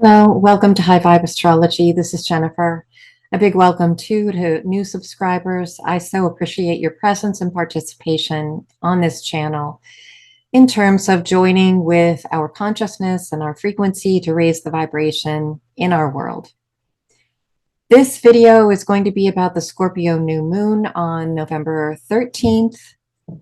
Hello, welcome to High Vibe Astrology. This is Jennifer. A big welcome to new subscribers. I so appreciate your presence and participation on this channel in terms of joining with our consciousness and our frequency to raise the vibration in our world. This video is going to be about the Scorpio New Moon on November 13th.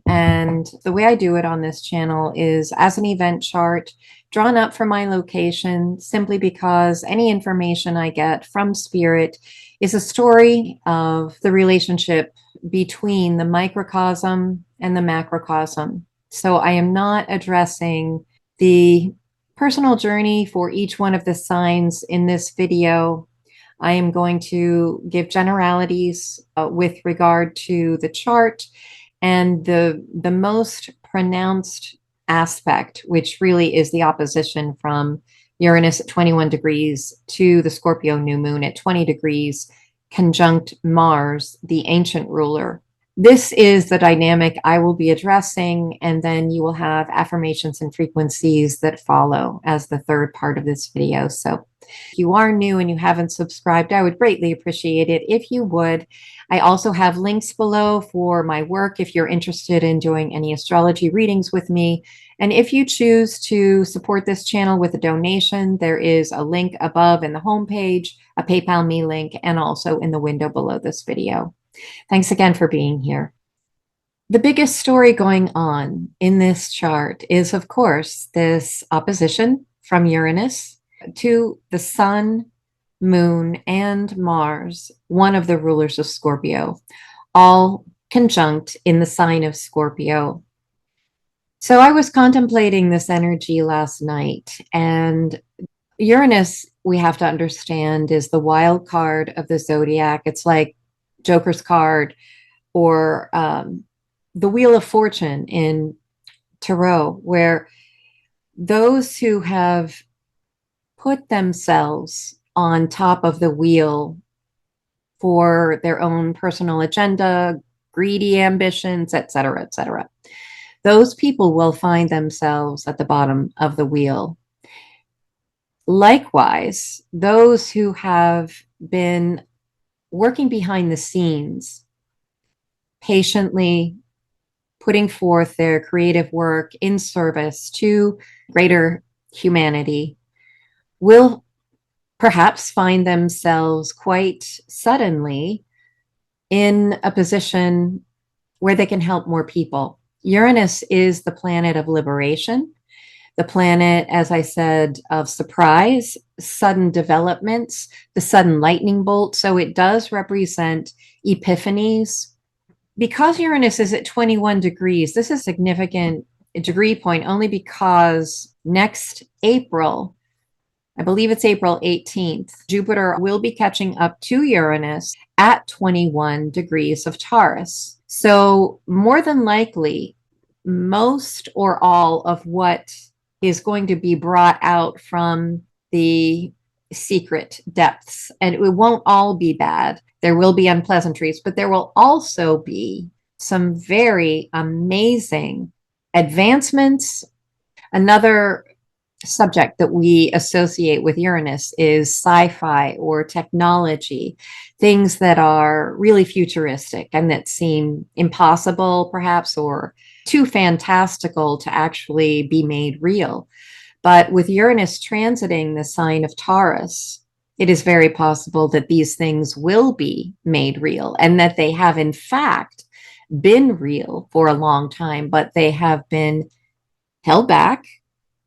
And the way I do it on this channel is as an event chart drawn up from my location, simply because any information I get from spirit is a story of the relationship between the microcosm and the macrocosm. So I am not addressing the personal journey for each one of the signs in this video. I am going to give generalities with regard to the chart, and the most pronounced aspect, which really is the opposition from Uranus at 21 degrees to the Scorpio new moon at 20 degrees, conjunct Mars, the ancient ruler. This is the dynamic I will be addressing, and then you will have affirmations and frequencies that follow as the third part of this video. So if you are new and you haven't subscribed, I would greatly appreciate it if you would. I also have links below for my work if you're interested in doing any astrology readings with me. And if you choose to support this channel with a donation, there is a link above in the homepage, a PayPal me link, and also in the window below this video. Thanks again for being here. The biggest story going on in this chart is, of course, this opposition from Uranus to the Sun, Moon, and Mars, one of the rulers of Scorpio, all conjunct in the sign of Scorpio. So I was contemplating this energy last night, and Uranus, we have to understand, is the wild card of the zodiac. It's like Joker's card or the Wheel of Fortune in Tarot, where those who have put themselves on top of the wheel for their own personal agenda, greedy ambitions, etc., etc., those people will find themselves at the bottom of the wheel. Likewise, those who have been working behind the scenes, patiently putting forth their creative work in service to greater humanity, will perhaps find themselves quite suddenly in a position where they can help more people. Uranus is the planet of liberation, the planet, as I said, of surprise, sudden developments, the sudden lightning bolt. So it does represent epiphanies. Because Uranus is at 21 degrees, this is a significant degree point only because next April, I believe it's April 18th, Jupiter will be catching up to Uranus at 21 degrees of Taurus. So more than likely, most or all of what is going to be brought out from the secret depths, and it won't all be bad. There will be unpleasantries, but there will also be some very amazing advancements. Another subject that we associate with Uranus is sci-fi or technology, things that are really futuristic and that seem impossible, perhaps, or too fantastical to actually be made real. But with Uranus transiting the sign of Taurus, it is very possible that these things will be made real and that they have, in fact, been real for a long time, but they have been held back.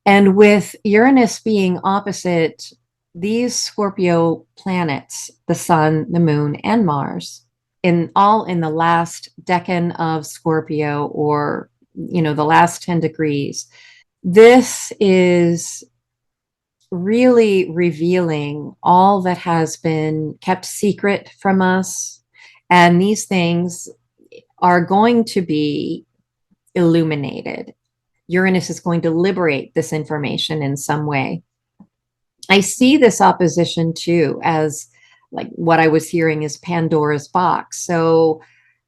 And with Uranus being opposite these Scorpio planets, the Sun, the Moon, and Mars, all in the last decan of Scorpio, or the last 10 degrees, this is really revealing all that has been kept secret from us. And these things are going to be illuminated. Uranus is going to liberate this information in some way. I see this opposition too as, like, what I was hearing is Pandora's box. So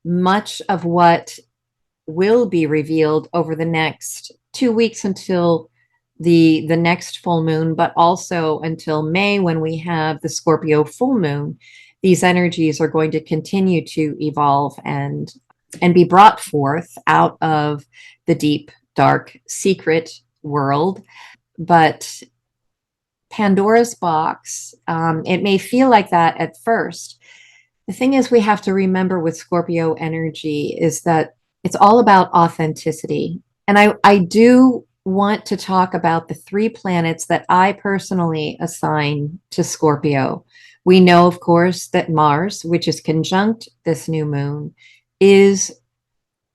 much of what will be revealed over the next 2 weeks until the next full moon, but also until May when we have the Scorpio full moon. These energies are going to continue to evolve and be brought forth out of the deep, dark, secret world. But Pandora's box, it may feel like that at first. The thing is, we have to remember with Scorpio energy is that it's all about authenticity. And I do want to talk about the 3 planets that I personally assign to Scorpio. We know, of course, that Mars, which is conjunct this new moon, is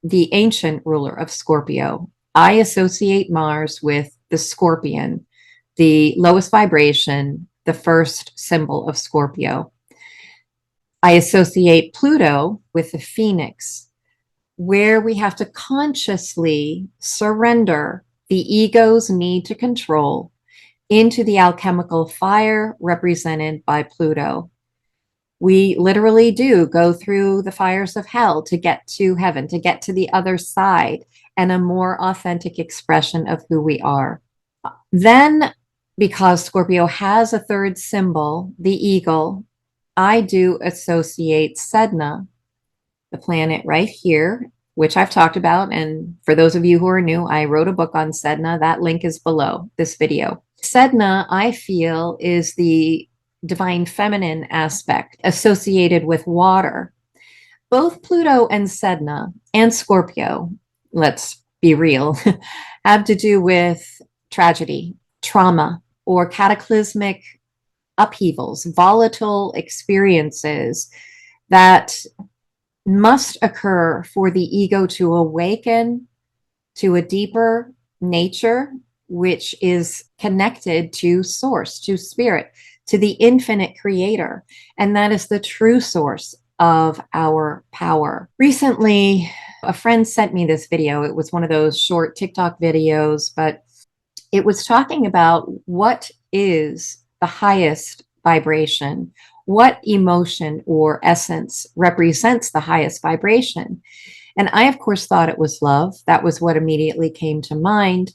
the ancient ruler of Scorpio. I associate Mars with the scorpion, the lowest vibration, the first symbol of Scorpio. I associate Pluto with the phoenix, where we have to consciously surrender the ego's need to control into the alchemical fire represented by Pluto. We literally do go through the fires of hell to get to heaven, to get to the other side and a more authentic expression of who we are. Then, because Scorpio has a 3rd symbol, the eagle, I do associate Sedna, the planet right here, which I've talked about. And for those of you who are new, I wrote a book on Sedna. That link is below this video. Sedna, I feel, is the divine feminine aspect associated with water. Both Pluto and Sedna and Scorpio, let's be real, have to do with tragedy, trauma, or cataclysmic upheavals, volatile experiences that must occur for the ego to awaken to a deeper nature, which is connected to source, to spirit, to the infinite creator. And that is the true source of our power. Recently, a friend sent me this video. It was one of those short TikTok videos, but it was talking about what is the highest vibration, what emotion or essence represents the highest vibration. And I, of course, thought it was love. That was what immediately came to mind.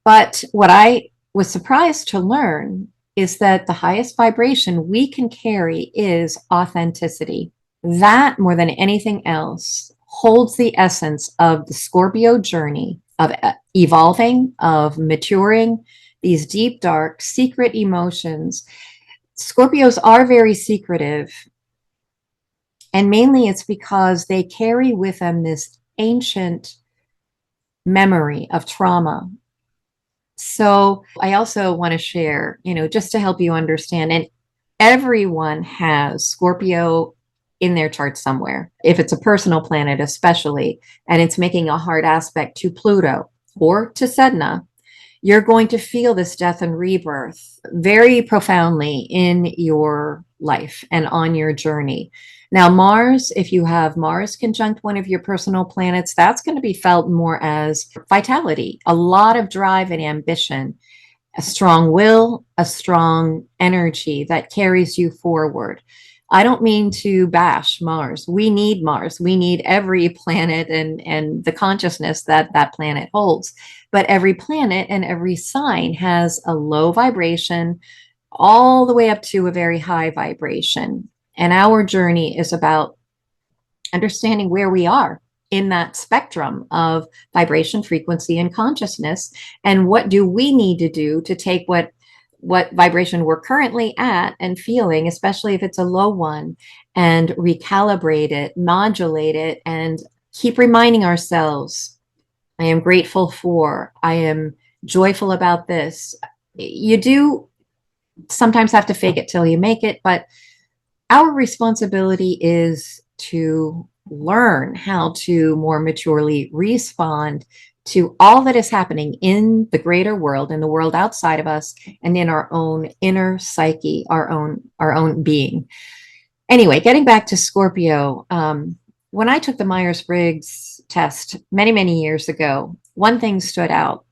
But what I was surprised to learn is that the highest vibration we can carry is authenticity. That, more than anything else, holds the essence of the Scorpio journey of evolving, of maturing, these deep, dark, secret emotions. Scorpios are very secretive, and mainly it's because they carry with them this ancient memory of trauma. So I also want to share, just to help you understand, and everyone has Scorpio in their chart somewhere. If it's a personal planet, especially, and it's making a hard aspect to Pluto or to Sedna, you're going to feel this death and rebirth very profoundly in your life and on your journey. Now, Mars, if you have Mars conjunct one of your personal planets, that's going to be felt more as vitality, a lot of drive and ambition, a strong will, a strong energy that carries you forward. I don't mean to bash Mars. We need Mars. We need every planet and the consciousness that that planet holds. But every planet and every sign has a low vibration all the way up to a very high vibration. And our journey is about understanding where we are in that spectrum of vibration, frequency, and consciousness. And what do we need to do to take what vibration we're currently at and feeling, especially if it's a low one, and recalibrate it, modulate it, and keep reminding ourselves, I am grateful for, I am joyful about this. You do sometimes have to fake it till you make it, but our responsibility is to learn how to more maturely respond to all that is happening in the greater world, in the world outside of us, and in our own inner psyche, our own being. Anyway, getting back to Scorpio, when I took the Myers-Briggs test many, many years ago, one thing stood out.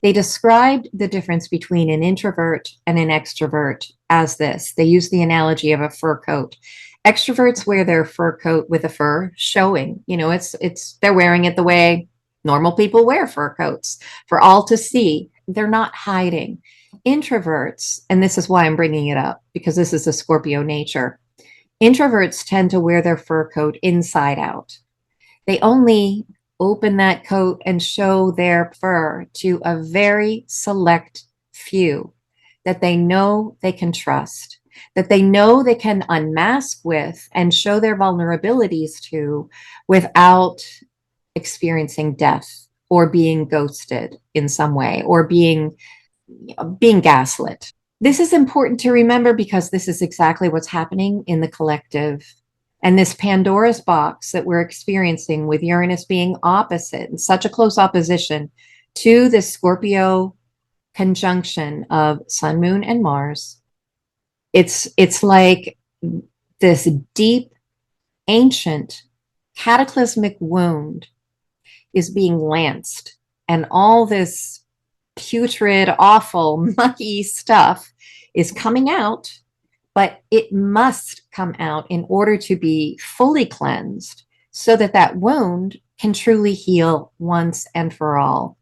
They described the difference between an introvert and an extrovert as this. They used the analogy of a fur coat. Extroverts wear their fur coat with the fur showing. They're wearing it the way normal people wear fur coats for all to see. they're not hiding. Introverts, and this is why I'm bringing it up, because this is a Scorpio nature. Introverts tend to wear their fur coat inside out. They only open that coat and show their fur to a very select few that they know they can trust, that they know they can unmask with and show their vulnerabilities to without experiencing death or being ghosted in some way or being gaslit. This is important to remember because this is exactly what's happening in the collective. And this Pandora's box that we're experiencing with Uranus being opposite, in such a close opposition to this Scorpio conjunction of Sun, Moon, and Mars. It's like this deep, ancient, cataclysmic wound is being lanced, and all this putrid, awful, mucky stuff is coming out, but it must come out in order to be fully cleansed so that that wound can truly heal once and for all.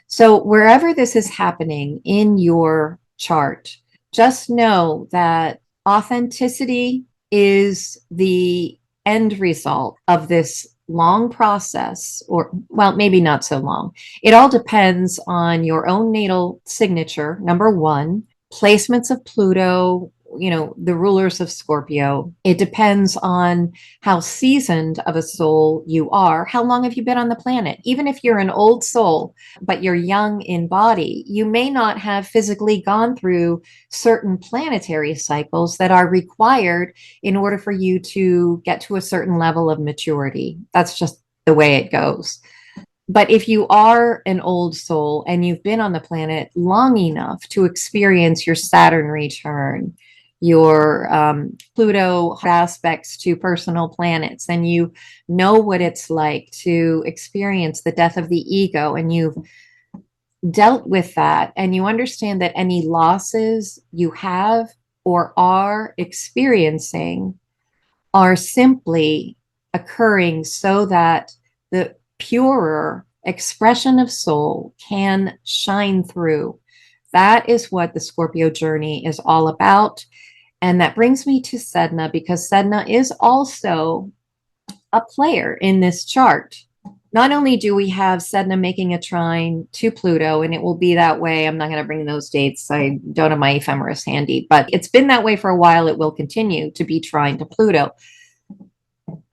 So wherever this is happening in your chart, just know that authenticity is the end result of this long process, or, well, maybe not so long. It all depends on your own natal signature, number one, placements of Pluto, the rulers of Scorpio. It depends on how seasoned of a soul you are. How long have you been on the planet? Even if you're an old soul, but you're young in body, you may not have physically gone through certain planetary cycles that are required in order for you to get to a certain level of maturity. That's just the way it goes. But if you are an old soul and you've been on the planet long enough to experience your Saturn return, your Pluto aspects to personal planets, and you know what it's like to experience the death of the ego, and you've dealt with that, and you understand that any losses you have or are experiencing are simply occurring so that the purer expression of soul can shine through. That is what the Scorpio journey is all about. And that brings me to Sedna, because Sedna is also a player in this chart. Not only do we have Sedna making a trine to Pluto, and it will be that way. I'm not going to bring those dates. I don't have my ephemeris handy, but it's been that way for a while. It will continue to be trine to Pluto.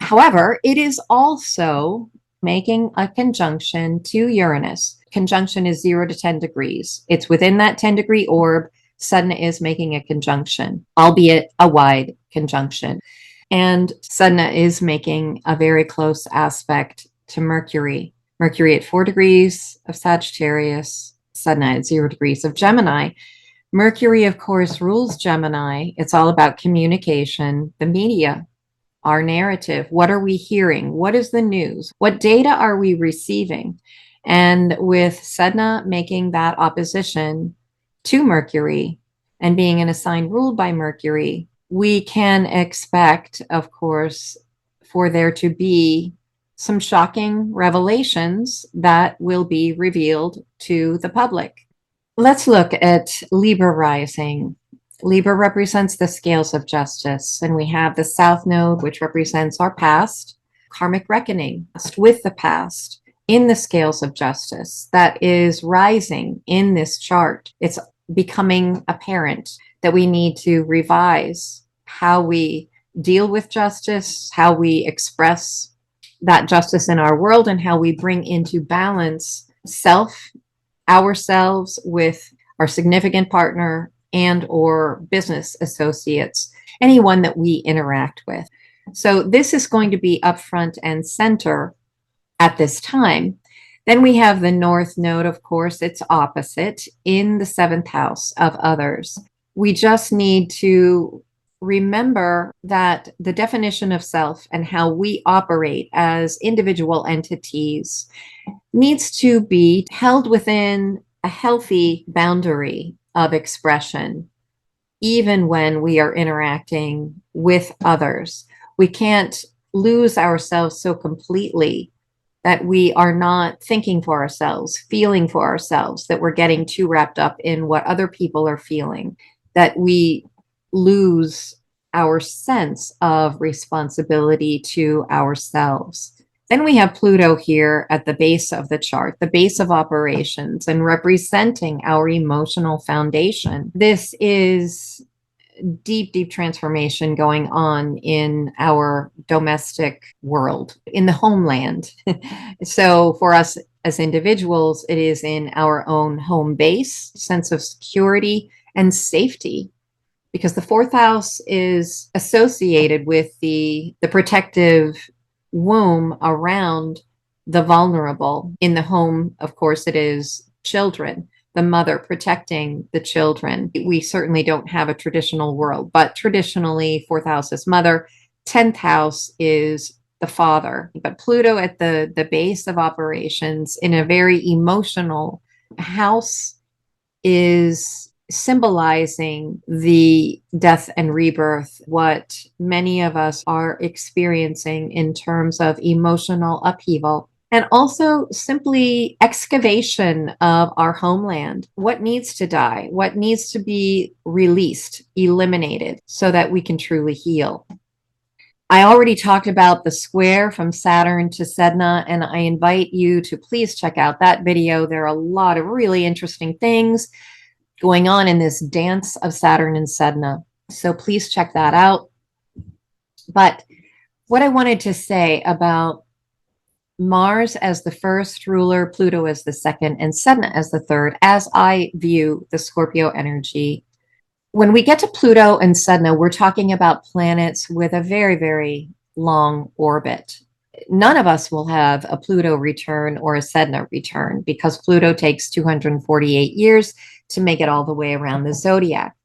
However, it is also making a conjunction to Uranus. Conjunction is 0 to 10 degrees. It's within that 10-degree orb. Sedna is making a conjunction, albeit a wide conjunction. And Sedna is making a very close aspect to Mercury. Mercury at 4 degrees of Sagittarius, Sedna at 0 degrees of Gemini. Mercury, of course, rules Gemini. It's all about communication, the media, our narrative. What are we hearing? What is the news? What data are we receiving? And with Sedna making that opposition to Mercury and being in a sign ruled by Mercury, we can expect, of course, for there to be some shocking revelations that will be revealed to the public. Let's look at Libra rising. Libra represents the scales of justice, and we have the South Node, which represents our past, karmic reckoning with the past in the scales of justice that is rising in this chart. It's becoming apparent that we need to revise how we deal with justice, how we express that justice in our world, and how we bring into balance ourselves with our significant partner and or business associates, anyone that we interact with. So this is going to be up front and center at this time. Then we have the North Node, of course, it's opposite in the 7th house of others. We just need to remember that the definition of self and how we operate as individual entities needs to be held within a healthy boundary of expression, even when we are interacting with others. We can't lose ourselves so completely that we are not thinking for ourselves, feeling for ourselves, that we're getting too wrapped up in what other people are feeling, that we lose our sense of responsibility to ourselves. Then we have Pluto here at the base of the chart, the base of operations, and representing our emotional foundation. This is deep, deep transformation going on in our domestic world, in the homeland. So for us as individuals, it is in our own home base, sense of security and safety, because the fourth house is associated with the protective womb around the vulnerable. In the home, of course, it is children, the mother protecting the children. We certainly don't have a traditional world, but traditionally, fourth house is mother, 10th house is the father. But Pluto at the base of operations in a very emotional house is symbolizing the death and rebirth, what many of us are experiencing in terms of emotional upheaval, and also simply excavation of our homeland. What needs to die? What needs to be released, eliminated, so that we can truly heal? I already talked about the square from Saturn to Sedna, and I invite you to please check out that video. There are a lot of really interesting things going on in this dance of Saturn and Sedna. So please check that out. But what I wanted to say about Mars as the first ruler, Pluto as the second, and Sedna as the third, as I view the Scorpio energy. When we get to Pluto and Sedna, we're talking about planets with a very, very long orbit. None of us will have a Pluto return or a Sedna return because Pluto takes 248 years to make it all the way around the zodiac.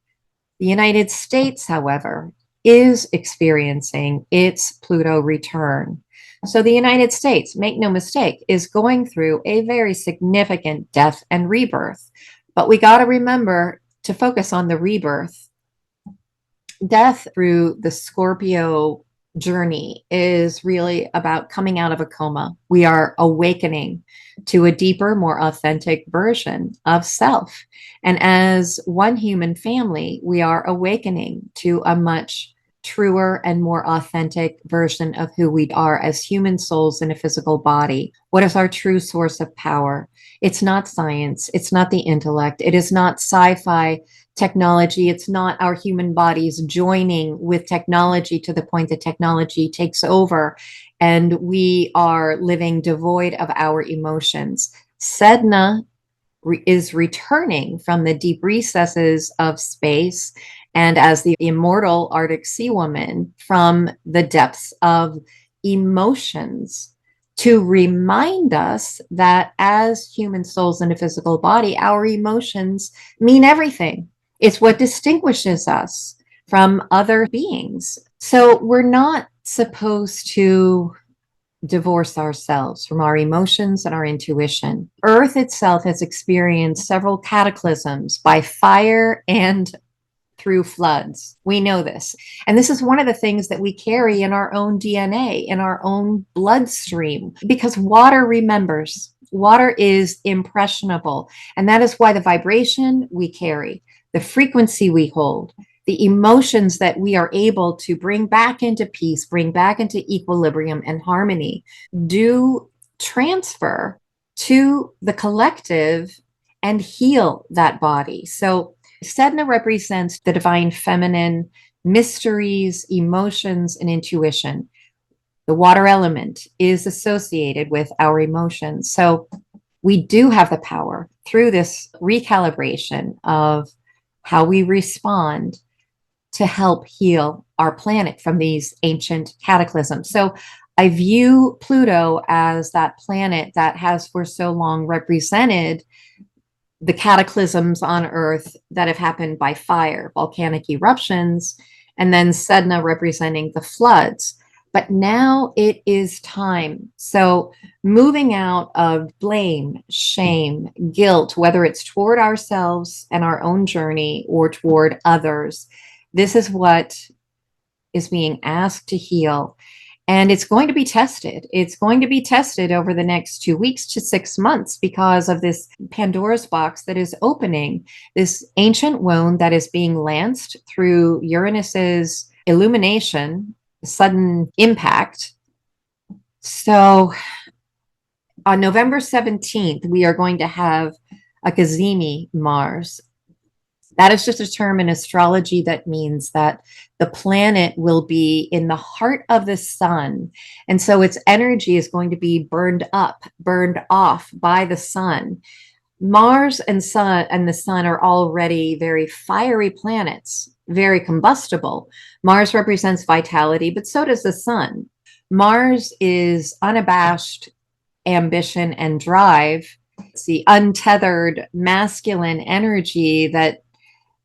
The United States, however, is experiencing its Pluto return. So the United States, make no mistake, is going through a very significant death and rebirth. But we got to remember to focus on the rebirth. Death through the Scorpio journey is really about coming out of a coma. We are awakening to a deeper, more authentic version of self. And as one human family, we are awakening to a much truer and more authentic version of who we are as human souls in a physical body. What is our true source of power? It's not science. It's not the intellect. It is not sci-fi technology. It's not our human bodies joining with technology to the point that technology takes over and we are living devoid of our emotions. Sedna is returning from the deep recesses of space and as the immortal Arctic sea woman from the depths of emotions to remind us that as human souls in a physical body, our emotions mean everything. It's what distinguishes us from other beings. So we're not supposed to divorce ourselves from our emotions and our intuition. Earth itself has experienced several cataclysms by fire and through floods. We know this. And this is one of the things that we carry in our own DNA, in our own bloodstream, because water remembers. Water is impressionable. And that is why the vibration we carry, the frequency we hold, the emotions that we are able to bring back into peace, bring back into equilibrium and harmony, do transfer to the collective and heal that body. So Sedna represents the divine feminine, mysteries, emotions, and intuition. The water element is associated with our emotions. So we do have the power through this recalibration of how we respond to help heal our planet from these ancient cataclysms. So I view Pluto as that planet that has for so long represented the cataclysms on Earth that have happened by fire, volcanic eruptions, and then Sedna representing the floods. But now it is time. So moving out of blame, shame, guilt, whether it's toward ourselves and our own journey or toward others, this is what is being asked to heal. And it's going to be tested. It's going to be tested over the next 2 weeks to 6 months because of this Pandora's box that is opening, this ancient wound that is being lanced through Uranus's illumination, sudden impact. So on November 17th, we are going to have a Cazimi Mars. That is just a term in astrology that means that the planet will be in the heart of the sun. And so its energy is going to be burned up, burned off by the sun. Mars and the sun are already very fiery planets, very combustible. Mars represents vitality, but so does the sun. Mars is unabashed ambition and drive. It's the untethered masculine energy that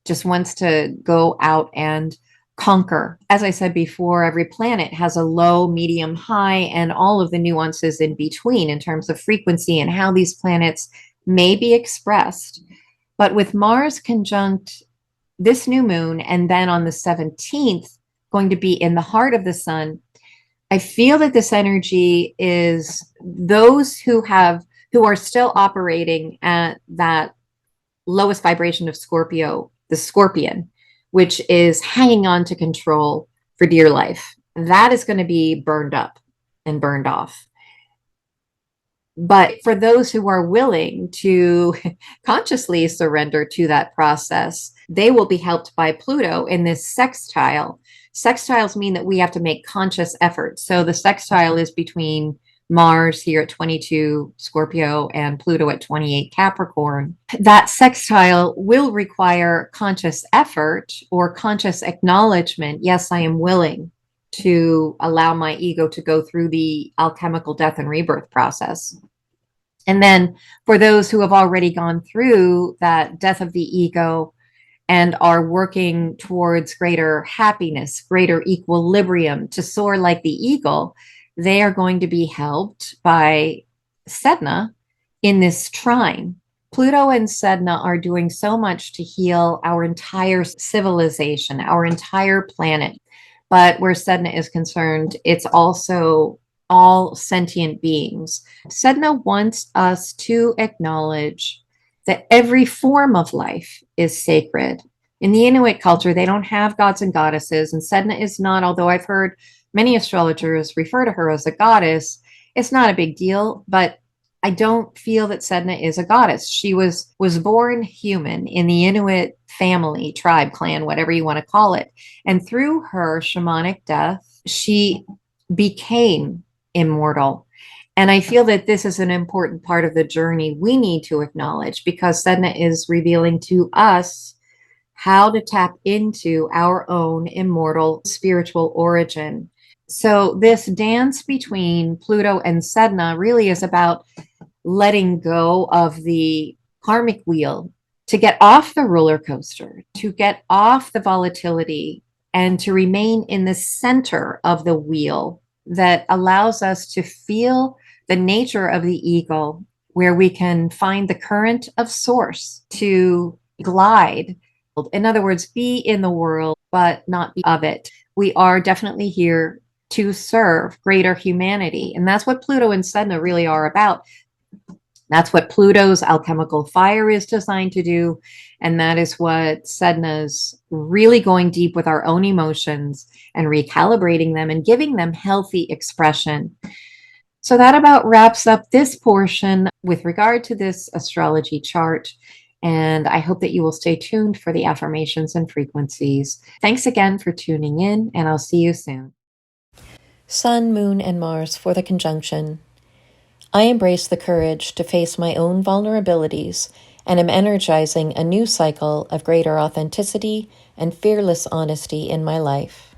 just wants to go out and conquer. As I said before, every planet has a low, medium, high, and all of the nuances in between in terms of frequency and how these planets may be expressed. But with Mars conjunct this new moon, and then on the 17th, going to be in the heart of the sun, I feel that this energy is those who are still operating at that lowest vibration of Scorpio, the scorpion, which is hanging on to control for dear life. That is going to be burned up and burned off. But for those who are willing to consciously surrender to that process, they will be helped by Pluto in this sextile. Sextiles mean that we have to make conscious effort. So the sextile is between Mars here at 22 Scorpio and Pluto at 28 Capricorn. That sextile will require conscious effort or conscious acknowledgement. Yes, I am willing to allow my ego to go through the alchemical death and rebirth process. And then for those who have already gone through that death of the ego and are working towards greater happiness, greater equilibrium, to soar like the eagle, they are going to be helped by Sedna in this trine. Pluto and Sedna are doing so much to heal our entire civilization, our entire planet. But where Sedna is concerned, it's also all sentient beings. Sedna wants us to acknowledge that every form of life is sacred. In the Inuit culture, they don't have gods and goddesses, and Sedna is not, although I've heard many astrologers refer to her as a goddess, it's not a big deal, but I don't feel that Sedna is a goddess. She was born human in the Inuit family, tribe, clan, whatever you want to call it. And through her shamanic death, she became immortal. And I feel that this is an important part of the journey we need to acknowledge because Sedna is revealing to us how to tap into our own immortal spiritual origin. So this dance between Pluto and Sedna really is about letting go of the karmic wheel to get off the roller coaster, to get off the volatility, and to remain in the center of the wheel that allows us to feel the nature of the ego, where we can find the current of source to glide. In other words, be in the world, but not be of it. We are definitely here to serve greater humanity. And that's what Pluto and Sedna really are about. That's what Pluto's alchemical fire is designed to do. And that is what Sedna's really going deep with our own emotions and recalibrating them and giving them healthy expression. So that about wraps up this portion with regard to this astrology chart. And I hope that you will stay tuned for the affirmations and frequencies. Thanks again for tuning in, and I'll see you soon. Sun, Moon, and Mars for the conjunction. I embrace the courage to face my own vulnerabilities and am energizing a new cycle of greater authenticity and fearless honesty in my life.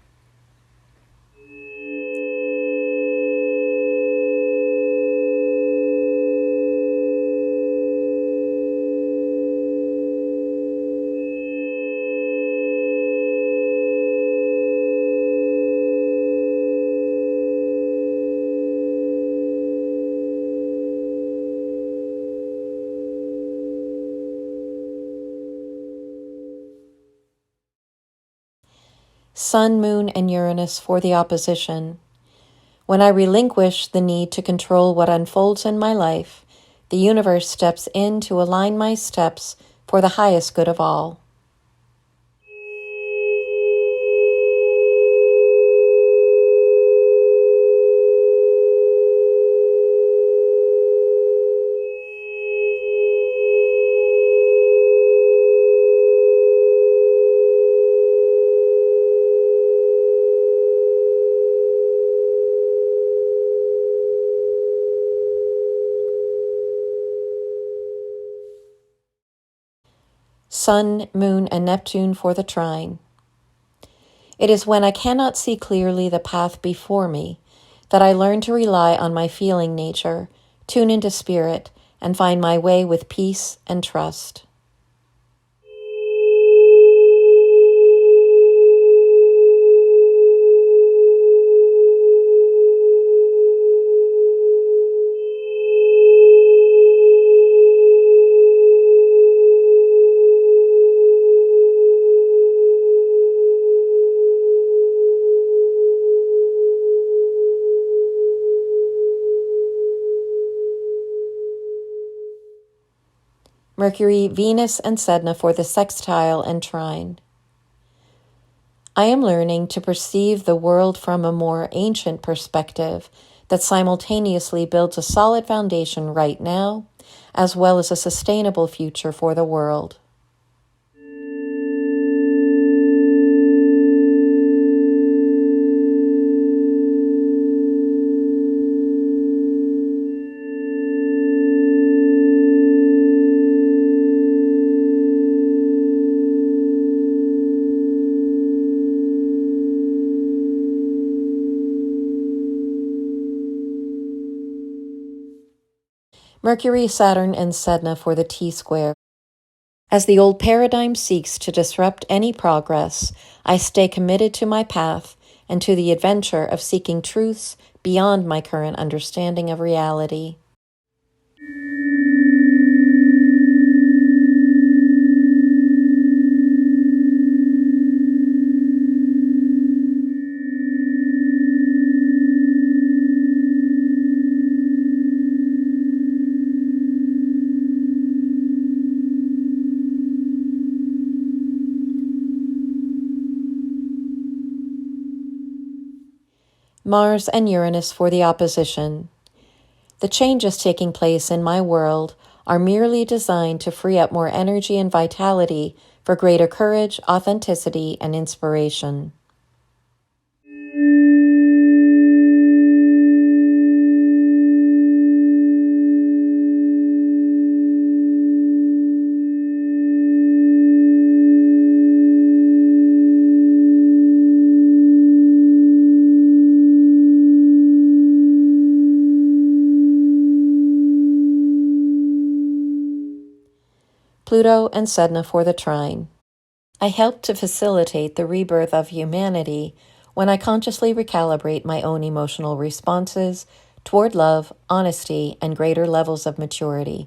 Sun, Moon, and Uranus for the opposition. When I relinquish the need to control what unfolds in my life, the universe steps in to align my steps for the highest good of all. Sun, Moon, and Neptune for the trine. It is when I cannot see clearly the path before me that I learn to rely on my feeling nature, tune into spirit, and find my way with peace and trust. Mercury, Venus, and Sedna for the sextile and trine. I am learning to perceive the world from a more ancient perspective that simultaneously builds a solid foundation right now, as well as a sustainable future for the world. Mercury, Saturn, and Sedna for the T-square. As the old paradigm seeks to disrupt any progress, I stay committed to my path and to the adventure of seeking truths beyond my current understanding of reality. Mars and Uranus for the opposition. The changes taking place in my world are merely designed to free up more energy and vitality for greater courage, authenticity, and inspiration. Pluto and Sedna for the trine. I help to facilitate the rebirth of humanity when I consciously recalibrate my own emotional responses toward love, honesty, and greater levels of maturity.